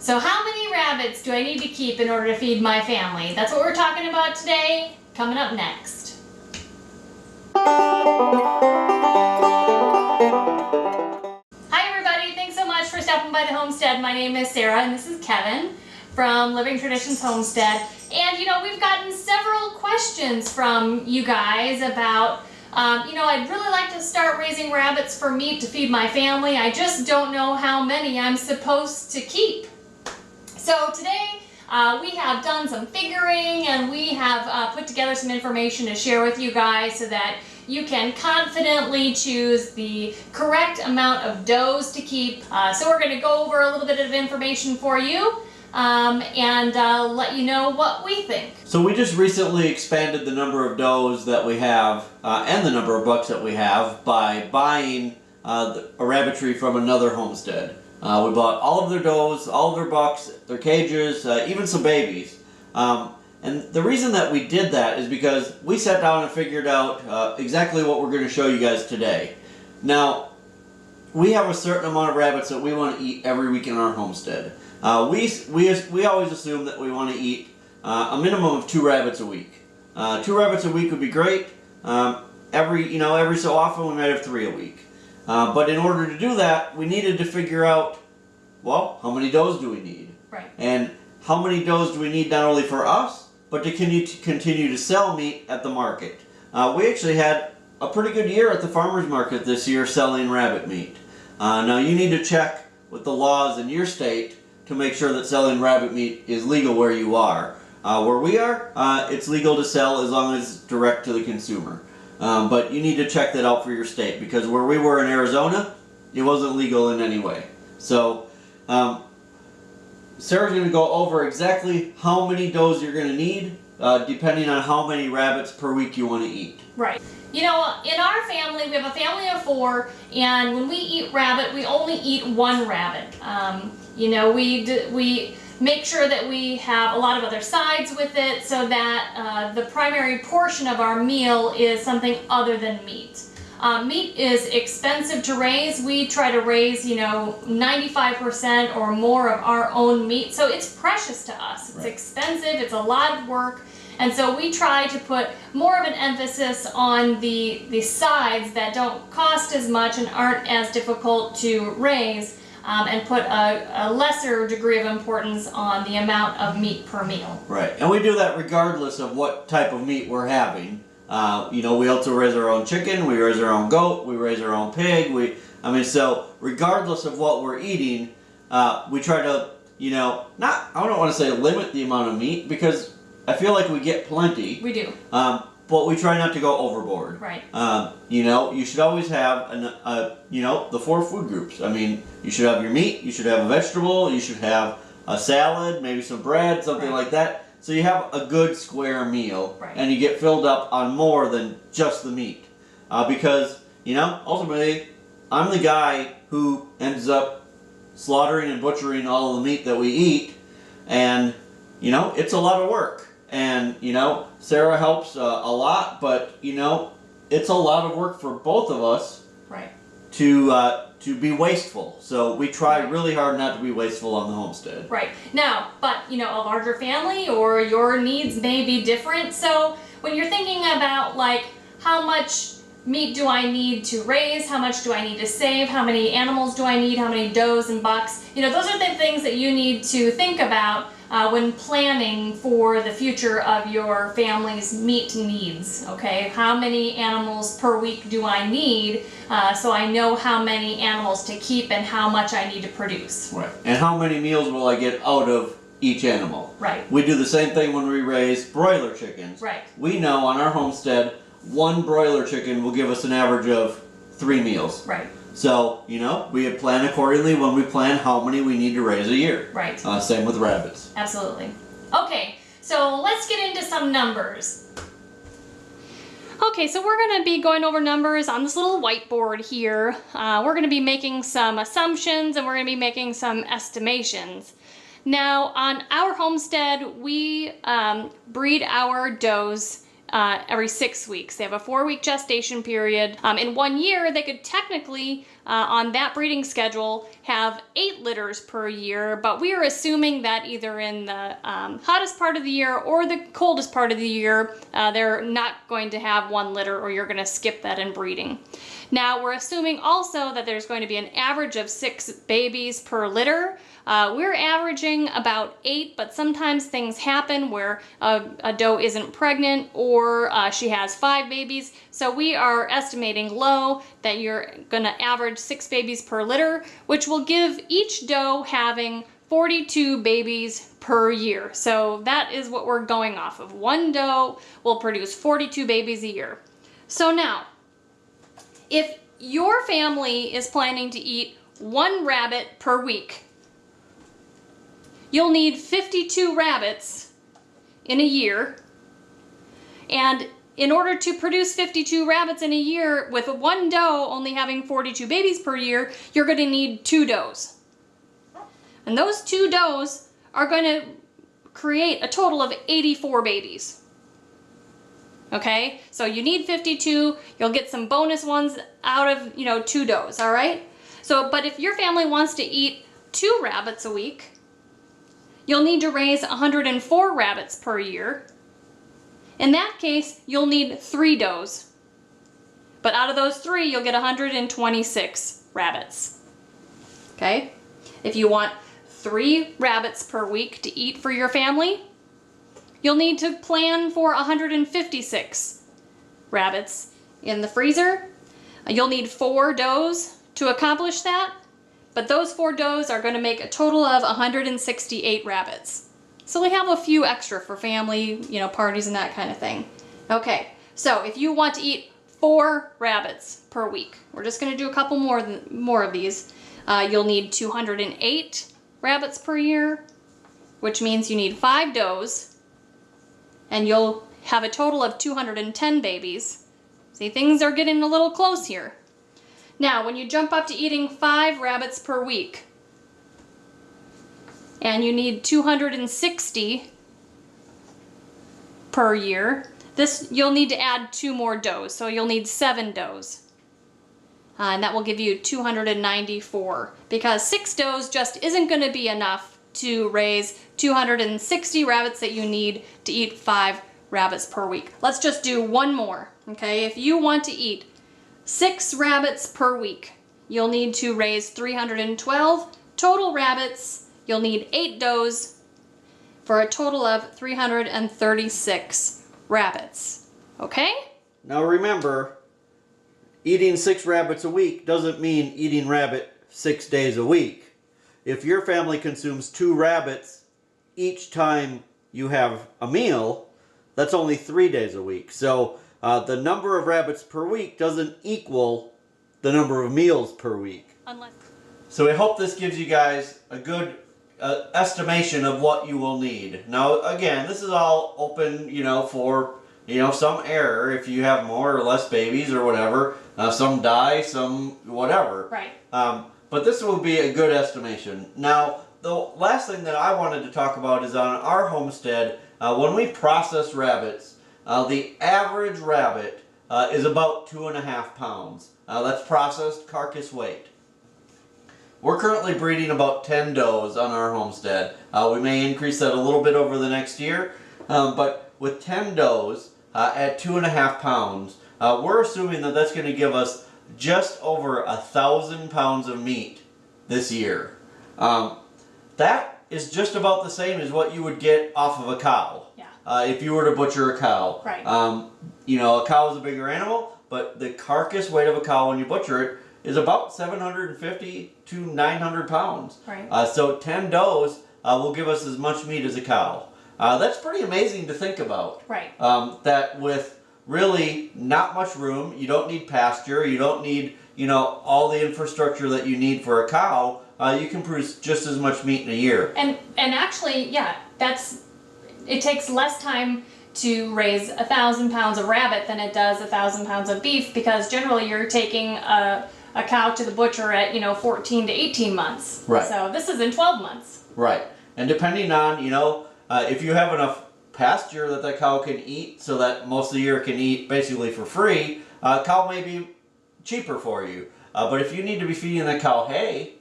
So how many rabbits do I need to keep in order to feed my family? That's what we're talking about today, coming up next. Hi everybody, thanks so much for stopping by the homestead. My name is Sarah and this is Kevin from Living Traditions Homestead. And you know, we've gotten several questions from you guys about I'd really like to start raising rabbits for meat to feed my family. I just don't know how many I'm supposed to keep. So today we have done some figuring and we have put together some information to share with you guys so that you can confidently choose the correct amount of does to keep. So we're going to go over a little bit of information for you and let you know what we think. So we just recently expanded the number of does that we have and the number of bucks that we have by buying a rabbitry from another homestead. We bought all of their does, all of their bucks, their cages, even some babies. And the reason that we did that is because we sat down and figured out exactly what we're going to show you guys today. Now, we have a certain amount of rabbits that we want to eat every week in our homestead. We always assume that we want to eat a minimum of 2 rabbits a week. 2 rabbits a week would be great. Every so often we might have 3 a week. But in order to do that, we needed to figure out, well, how many does do we need? Right. And how many does do we need not only for us, but to continue to sell meat at the market. We actually had a pretty good year at the farmer's market this year selling rabbit meat. Now you need to check with the laws in your state to make sure that selling rabbit meat is legal where you are. Where we are, it's legal to sell as long as it's direct to the consumer. But you need to check that out for your state, because where we were in Arizona, it wasn't legal in any way. So Sarah's going to go over exactly how many does you're going to need, depending on how many rabbits per week you want to eat. Right. You know, in our family, we have a family of 4, and when we eat rabbit, we only eat 1 rabbit. We make sure that we have a lot of other sides with it so that the primary portion of our meal is something other than meat. Meat is expensive to raise. We try to raise, 95% or more of our own meat, so it's precious to us. It's expensive, it's a lot of work, and so we try to put more of an emphasis on the sides that don't cost as much and aren't as difficult to raise, and put a lesser degree of importance on the amount of meat per meal. Right, and we do that regardless of what type of meat we're having. We also raise our own chicken, we raise our own goat, we raise our own pig. So regardless of what we're eating, we try to, I don't want to say limit the amount of meat, because I feel like we get plenty. We do. But we try not to go overboard. Right. You should always have, the 4 food groups. You should have your meat, you should have a vegetable, you should have a salad, maybe some bread, something like that. So you have a good square meal, and you get filled up on more than just the meat. Because, ultimately, I'm the guy who ends up slaughtering and butchering all of the meat that we eat, and, it's a lot of work. And, Sarah helps a lot, but, it's a lot of work for both of us to be wasteful. So we try really hard not to be wasteful on the homestead. Right. Now, but, a larger family or your needs may be different. So when you're thinking about, how much meat do I need to raise, how much do I need to save, how many animals do I need, how many does and bucks, those are the things that you need to think about when planning for the future of your family's meat needs, okay? How many animals per week do I need, so I know how many animals to keep and how much I need to produce. Right. And how many meals will I get out of each animal? Right. We do the same thing when we raise broiler chickens. Right. We know on our homestead, 1 broiler chicken will give us an average of 3 meals. Right. So, we plan accordingly when we plan how many we need to raise a year. Right. Same with rabbits. Absolutely. Okay, so let's get into some numbers. Okay, so we're going to be going over numbers on this little whiteboard here. We're going to be making some assumptions and we're going to be making some estimations. Now, on our homestead, we breed our does every 6 weeks. They have a 4-week gestation period. In 1 year, they could technically on that breeding schedule have 8 litters per year, but we are assuming that either in the hottest part of the year or the coldest part of the year, they're not going to have 1 litter, or you're going to skip that in breeding. Now, we're assuming also that there's going to be an average of 6 babies per litter. We're averaging about 8, but sometimes things happen where a doe isn't pregnant, or she has 5 babies. So we are estimating low that you're gonna average 6 babies per litter, which will give each doe having 42 babies per year. So that is what we're going off of. 1 doe will produce 42 babies a year. So now, if your family is planning to eat 1 rabbit per week, you'll need 52 rabbits in a year. And in order to produce 52 rabbits in a year, with 1 doe only having 42 babies per year, you're going to need 2 does. And those 2 does are going to create a total of 84 babies. Okay, so you need 52, you'll get some bonus ones out of, 2 does, all right? So, but if your family wants to eat 2 rabbits a week, you'll need to raise 104 rabbits per year. In that case, you'll need 3 does. But out of those 3, you'll get 126 rabbits. Okay? If you want 3 rabbits per week to eat for your family, you'll need to plan for 156 rabbits in the freezer. You'll need 4 does to accomplish that, but those 4 does are going to make a total of 168 rabbits. So we have a few extra for family, parties and that kind of thing. Okay, so if you want to eat 4 rabbits per week, we're just going to do a couple more of these. You'll need 208 rabbits per year, which means you need 5 does, and you'll have a total of 210 babies. See, things are getting a little close here. Now, when you jump up to eating 5 rabbits per week, and you need 260 per year, you'll need to add 2 more does, so you'll need 7 does. And that will give you 294, because 6 does just isn't going to be enough to raise 260 rabbits that you need to eat 5 rabbits per week. Let's just do one more, okay? If you want to eat 6 rabbits per week, you'll need to raise 312 total rabbits. You'll need 8 does for a total of 336 rabbits, okay? Now remember, eating 6 rabbits a week doesn't mean eating rabbit 6 days a week. If your family consumes 2 rabbits each time you have a meal, that's only 3 days a week. So the number of rabbits per week doesn't equal the number of meals per week. So I hope this gives you guys a good estimation of what you will need. Now again, this is all open, for some error if you have more or less babies or whatever. Some die, some whatever. Right. But this will be a good estimation. Now, the last thing that I wanted to talk about is on our homestead, when we process rabbits, the average rabbit is about 2.5 pounds. That's processed carcass weight. We're currently breeding about 10 does on our homestead. We may increase that a little bit over the next year, but with 10 does at 2.5 pounds, we're assuming that that's going to give us just over 1,000 pounds of meat this year. That is just about the same as what you would get off of a cow. Yeah. If you were to butcher a cow. Right. A cow is a bigger animal, but the carcass weight of a cow when you butcher it is about 750 to 900 pounds. Right. So 10 does will give us as much meat as a cow. That's pretty amazing to think about. Right. That with really not much room, you don't need pasture, you don't need, all the infrastructure that you need for a cow, you can produce just as much meat in a year. And actually, yeah, it takes less time to raise 1,000 pounds of rabbit than it does 1,000 pounds of beef, because generally you're taking a cow to the butcher at 14 to 18 months. Right. So this is in 12 months. Right. And depending on if you have enough pasture that cow can eat, so that most of the year can eat basically for free, cow may be cheaper for you. But if you need to be feeding a cow hay,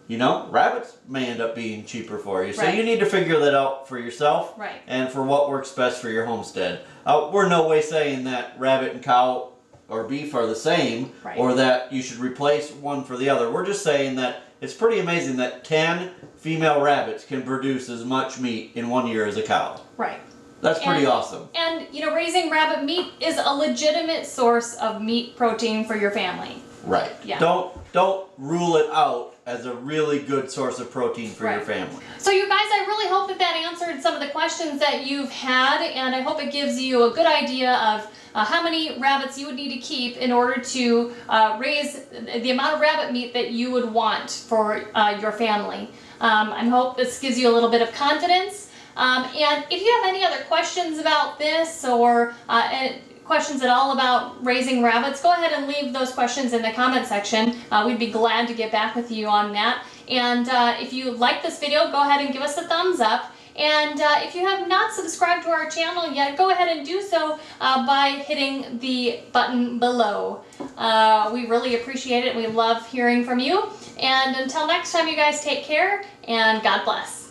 you know, rabbits may end up being cheaper for you. So Right. you need to figure that out for yourself Right. and for what works best for your homestead. We're no way saying that rabbit and cow or beef are the same, Right. or that you should replace one for the other. We're just saying that it's pretty amazing that 10 female rabbits can produce as much meat in 1 year as a cow. Right. That's pretty And- awesome. And, you know, raising rabbit meat is a legitimate source of meat protein for your family. Right. Yeah. Don't rule it out as a really good source of protein for your Right. family. So you guys, I really hope that answered some of the questions that you've had, and I hope it gives you a good idea of how many rabbits you would need to keep in order to raise the amount of rabbit meat that you would want for your family. I hope this gives you a little bit of confidence. And if you have any other questions about this or questions at all about raising rabbits, go ahead and leave those questions in the comment section. We'd be glad to get back with you on that. And if you like this video, go ahead and give us a thumbs up. And if you have not subscribed to our channel yet, go ahead and do so by hitting the button below. We really appreciate it. We love hearing from you. And until next time, you guys take care and God bless.